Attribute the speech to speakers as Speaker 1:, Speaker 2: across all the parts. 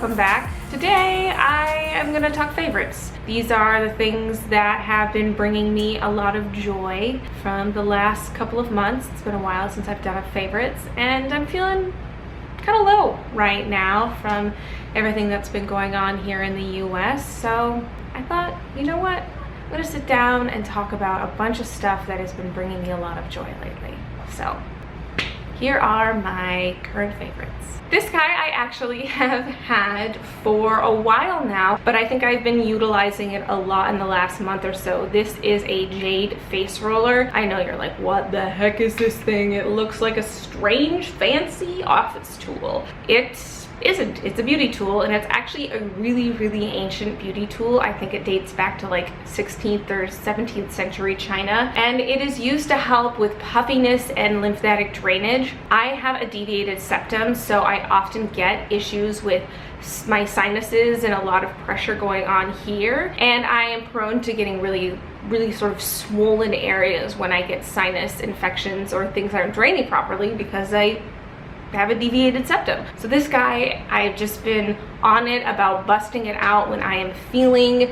Speaker 1: welcome back. Today I am gonna talk favorites. These are the things that have been bringing me a lot of joy from the last couple of months. It's been a while since I've done a favorites, and I'm feeling kind of low right now from everything that's been going on here in the US. So I thought, you know what? I'm gonna sit down and talk about a bunch of stuff that has been bringing me a lot of joy lately. So here are my current favorites. This guy I actually have had for a while now, but I think I've been utilizing it a lot in the last month or so. This is a Jade face roller. I know you're like, what the heck is this thing? It looks like a strange, fancy office tool. It isn't. It's a beauty tool, and it's actually a really ancient beauty tool. I think it dates back to like 16th or 17th century China, and it is used to help with puffiness and lymphatic drainage. I have a deviated septum, so I often get issues with my sinuses and a lot of pressure going on here, and I am prone to getting really sort of swollen areas when I get sinus infections or things aren't draining properly because I have a deviated septum. So this guy, I've just been on it about busting it out when I am feeling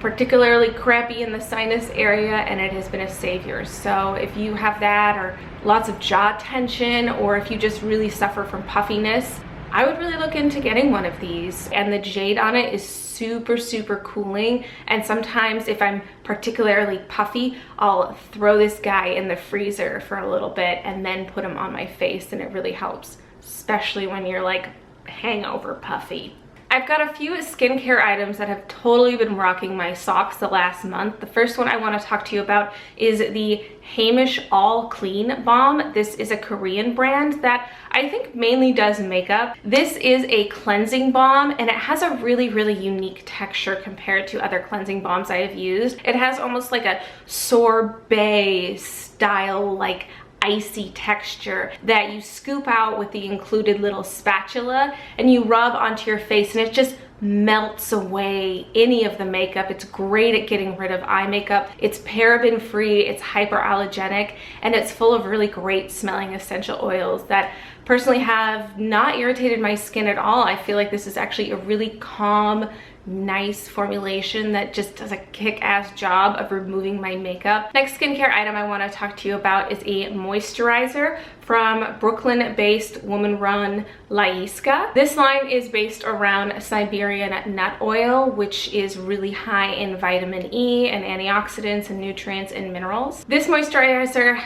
Speaker 1: particularly crappy in the sinus area, and it has been a savior. So if you have that, or lots of jaw tension, or if you just really suffer from puffiness, I would really look into getting one of these. And the jade on it is super cooling, and sometimes if I'm particularly puffy, I'll throw this guy in the freezer for a little bit and then put him on my face, and it really helps, especially when you're like hangover puffy. I've got a few skincare items that have totally been rocking my socks the last month. The first one I want to talk to you about is the Hemish All Clean Balm. This is a Korean brand that I think mainly does makeup. This is a cleansing balm, and it has a really unique texture compared to other cleansing balms I have used. It has almost like a sorbet style, like icy texture that you scoop out with the included little spatula and you rub onto your face, and it just melts away any of the makeup. It's great at getting rid of eye makeup. It's paraben free, it's hyperallergenic, and it's full of really great smelling essential oils that personally have not irritated my skin at all. I feel like this is actually a really calm, nice formulation that just does a kick-ass job of removing my makeup. Next skincare item I want to talk to you about is a moisturizer from Brooklyn-based woman-run Lyeska. This line is based around Siberian nut oil, which is really high in vitamin E and antioxidants and nutrients and minerals. This moisturizer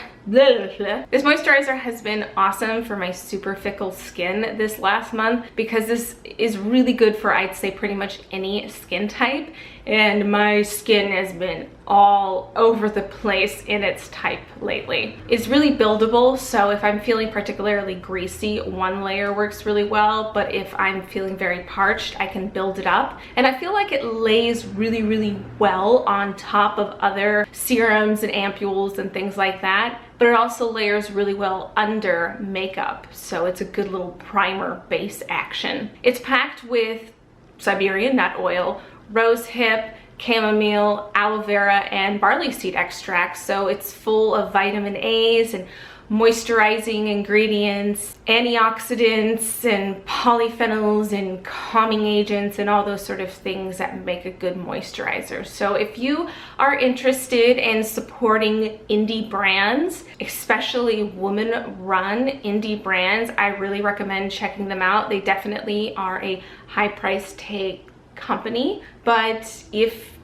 Speaker 1: has been awesome for my super fickle skin this last month, because this is really good for, I'd say, pretty much any skin type, and my skin has been all over the place in its type lately. It's really buildable, so if I'm feeling particularly greasy, one layer works really well, but if I'm feeling very parched, I can build it up. And I feel like it lays really well on top of other serums and ampules and things like that, but it also layers really well under makeup, so it's a good little primer base action. It's packed with Siberian nut oil, rose hip, chamomile, aloe vera, and barley seed extracts, so it's full of vitamin A's and moisturizing ingredients, antioxidants, and polyphenols and calming agents and all those sort of things that make a good moisturizer. So if you are interested in supporting indie brands, especially woman-run indie brands, I really recommend checking them out. They definitely are a high price tag company, but if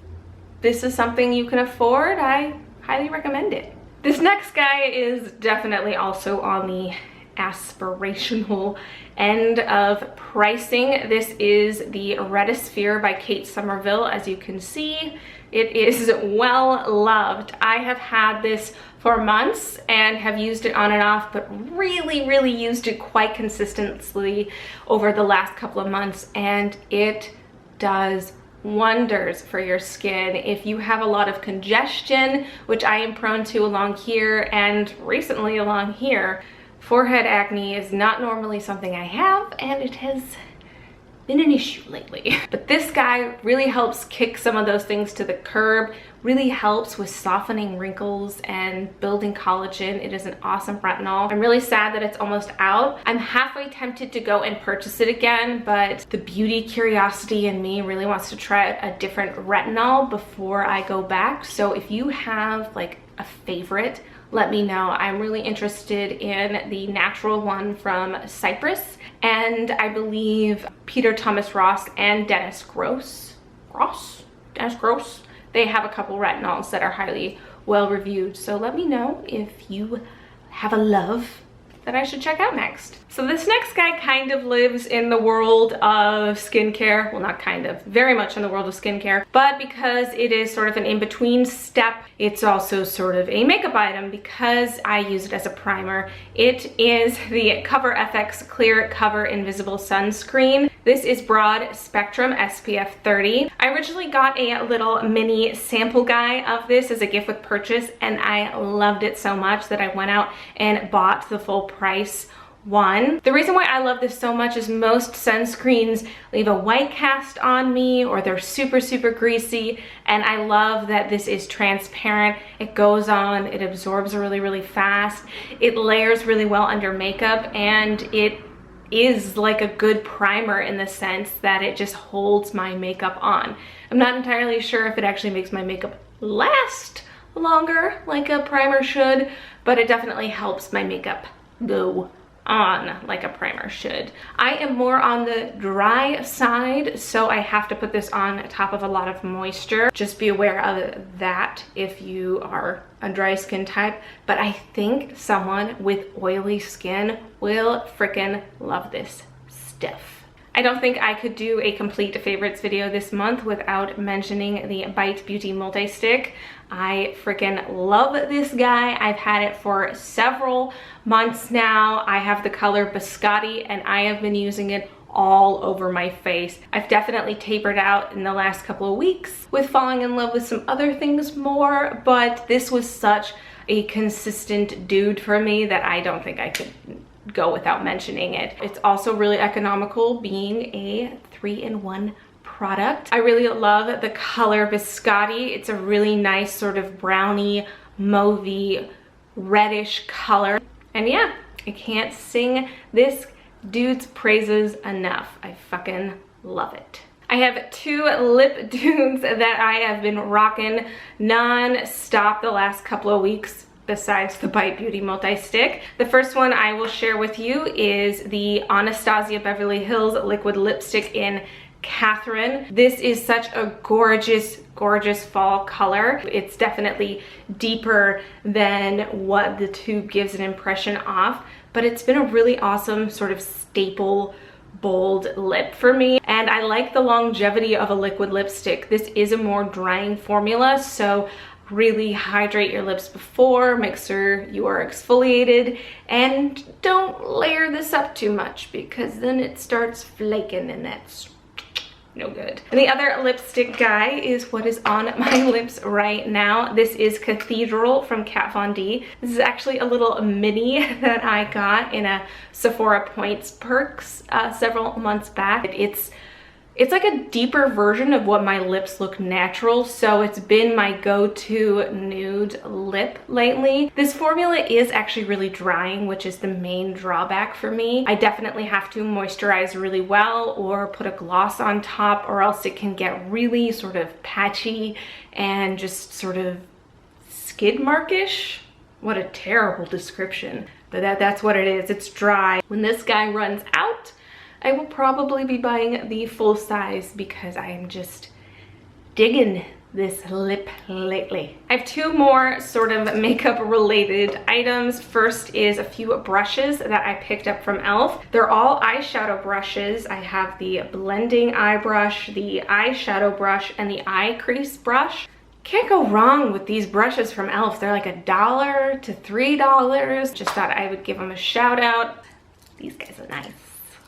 Speaker 1: this is something you can afford, I highly recommend it. This next guy is definitely also on the aspirational end of pricing. This is the RetAsphere by Kate Sommerville. As you can see, it is well loved. I have had this for months and have used it on and off, but really used it quite consistently over the last couple of months, and it does wonders for your skin. If you have a lot of congestion, which I am prone to along here and recently along here, forehead acne is not normally something I have, and it has been an issue lately. But this guy really helps kick some of those things to the curb, really helps with softening wrinkles and building collagen. It is an awesome retinol. I'm really sad that it's almost out. I'm halfway tempted to go and purchase it again, but the beauty curiosity in me really wants to try a different retinol before I go back. So if you have like a favorite, let me know. I'm really interested in the natural one from Cyprus, and I believe Peter Thomas Ross and Dennis Gross, they have a couple retinols that are highly well reviewed. So let me know if you have a love that I should check out next. So this next guy kind of lives in the world of skincare. Well, not kind of, very much in the world of skincare, but because it is sort of an in-between step, it's also sort of a makeup item because I use it as a primer. It is the Cover FX Clear Cover Invisible Sunscreen. This is broad spectrum SPF 30. I originally got a little mini sample guy of this as a gift with purchase, and I loved it so much that I went out and bought the full price one. The reason why I love this so much is most sunscreens leave a white cast on me, or they're super greasy, and I love that this is transparent. It goes on, it absorbs really fast, it layers really well under makeup, and it is like a good primer in the sense that it just holds my makeup on. I'm not entirely sure if it actually makes my makeup last longer like a primer should, but it definitely helps my makeup go on like a primer should. I am more on the dry side, so I have to put this on top of a lot of moisture. Just be aware of that if you are a dry skin type, but I think someone with oily skin will freaking love this stuff. I don't think I could do a complete favorites video this month without mentioning the Bite Beauty Multi-Stick. I freaking love this guy. I've had it for several months now. I have the color Biscotti, and I have been using it all over my face. I've definitely tapered out in the last couple of weeks with falling in love with some other things more, but this was such a consistent dude for me that I don't think I could go without mentioning it. It's also really economical, being a 3-in-1 product. I really love the color Biscotti. It's a really nice sort of brownie, mauvey, reddish color. And yeah, I can't sing this dude's praises enough. I fucking love it. I have two lip dudes that I have been rocking non-stop the last couple of weeks, besides the Bite Beauty Multi-Stick. The first one I will share with you is the Anastasia Beverly Hills Liquid Lipstick in Kathryn. This is such a gorgeous fall color. It's definitely deeper than what the tube gives an impression of, but it's been a really awesome sort of staple bold lip for me, and I like the longevity of a liquid lipstick. This is a more drying formula, so really hydrate your lips before, make sure you are exfoliated, and don't layer this up too much because then it starts flaking, and that's no good. And the other lipstick guy is what is on my lips right now. This is Cathedral from Kat Von D. This is actually a little mini that I got in a Sephora Points Perks several months back. It's like a deeper version of what my lips look natural, so it's been my go-to nude lip lately. This formula is actually really drying, which is the main drawback for me. I definitely have to moisturize really well or put a gloss on top, or else it can get really sort of patchy and just sort of skid markish. What a terrible description, but that's what it is. It's dry. When this guy runs out, I will probably be buying the full size because I am just digging this lip lately. I have two more sort of makeup related items. First is a few brushes that I picked up from e.l.f. They're all eyeshadow brushes. I have the blending eye brush, the eyeshadow brush, and the eye crease brush. Can't go wrong with these brushes from e.l.f. They're like $1 to $3. Just thought I would give them a shout out. These guys are nice.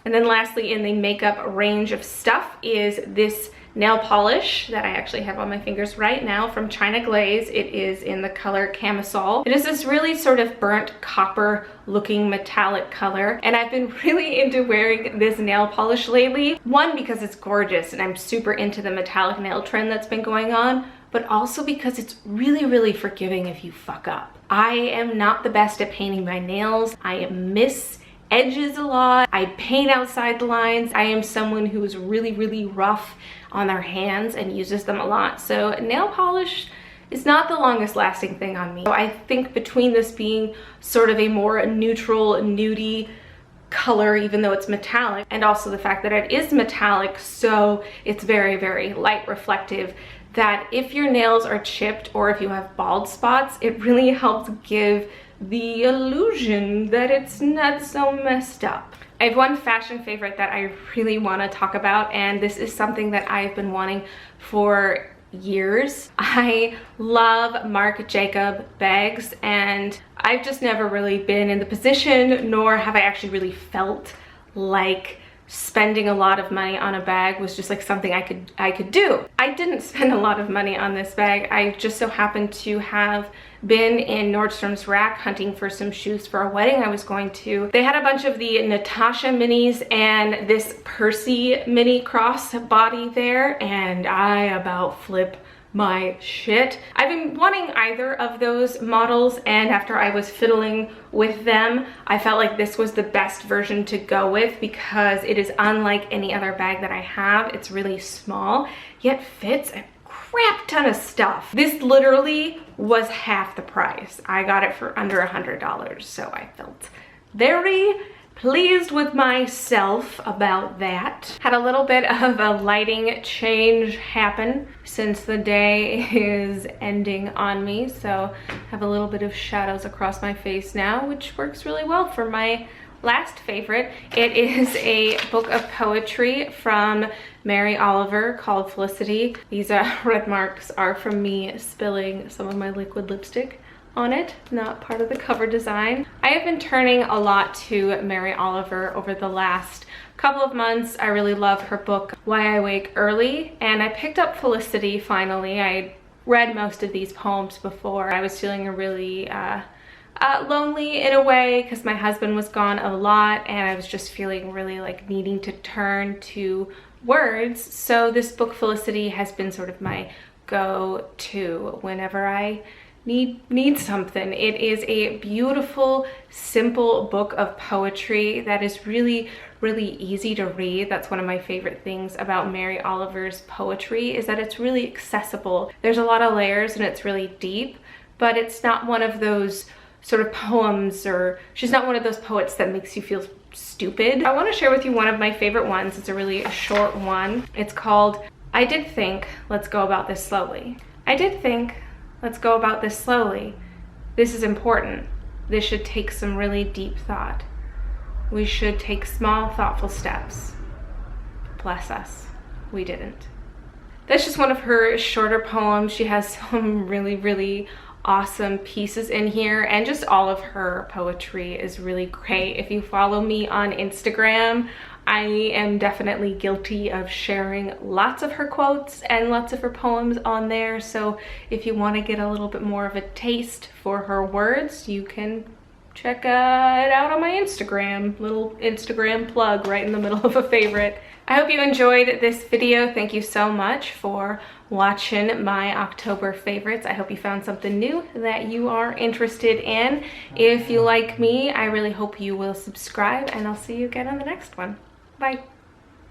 Speaker 1: And then lastly, in the makeup range of stuff is this nail polish that I actually have on my fingers right now from China Glaze. It is in the color Camisole. It is this really sort of burnt copper looking metallic color, and I've been really into wearing this nail polish lately. One, because it's gorgeous and I'm super into the metallic nail trend that's been going on, but also because it's really forgiving if you fuck up. I am not the best at painting my nails. I miss edges a lot. I paint outside the lines. I am someone who is really rough on their hands and uses them a lot. So nail polish is not the longest lasting thing on me. So I think between this being sort of a more neutral, nudie color, even though it's metallic, and also the fact that it is metallic, so it's very light reflective, that if your nails are chipped or if you have bald spots, it really helps give the illusion that it's not so messed up. I have one fashion favorite that I really want to talk about, and this is something that I've been wanting for years. I love Marc Jacob bags, and I've just never really been in the position, nor have I actually really felt like spending a lot of money on a bag was just like something I could do. I didn't spend a lot of money on this bag. I just so happened to have been in Nordstrom's rack hunting for some shoes for a wedding I was going to. They had a bunch of the Natasha minis and this Percy mini cross body there, and I about flip my shit. I've been wanting either of those models, and after I was fiddling with them, I felt like this was the best version to go with because it is unlike any other bag that I have. It's really small, yet fits a crap ton of stuff. This literally was half the price. I got it for under $100, so I felt very pleased with myself about that. Had a little bit of a lighting change happen since the day is ending on me, so I have a little bit of shadows across my face now, which works really well for my last favorite. It is a book of poetry from Mary Oliver called Felicity. These red marks are from me spilling some of my liquid lipstick on it, not part of the cover design. I have been turning a lot to Mary Oliver over the last couple of months. I really love her book, Why I Wake Early, and I picked up Felicity finally. I read most of these poems before. I was feeling really lonely in a way because my husband was gone a lot, and I was just feeling really like needing to turn to words. So this book, Felicity, has been sort of my go-to whenever I need something. It is a beautiful, simple book of poetry that is really easy to read. That's one of my favorite things about Mary Oliver's poetry, is that it's really accessible. There's a lot of layers and it's really deep, but it's not one of those sort of poems, or she's not one of those poets that makes you feel stupid. I want to share with you one of my favorite ones. It's a really short one. It's called I Did Think, Let's Go About This Slowly. I did think, let's go about this slowly. This is important. This should take some really deep thought. We should take small, thoughtful steps. Bless us, we didn't. That's just one of her shorter poems. She has some really awesome pieces in here, and just all of her poetry is really great. If you follow me on Instagram, I am definitely guilty of sharing lots of her quotes and lots of her poems on there. So if you want to get a little bit more of a taste for her words, you can check it out on my Instagram. Little Instagram plug right in the middle of a favorite. I hope you enjoyed this video. Thank you so much for watching my October favorites. I hope you found something new that you are interested in. If you like me, I really hope you will subscribe, and I'll see you again on the next one. Bye.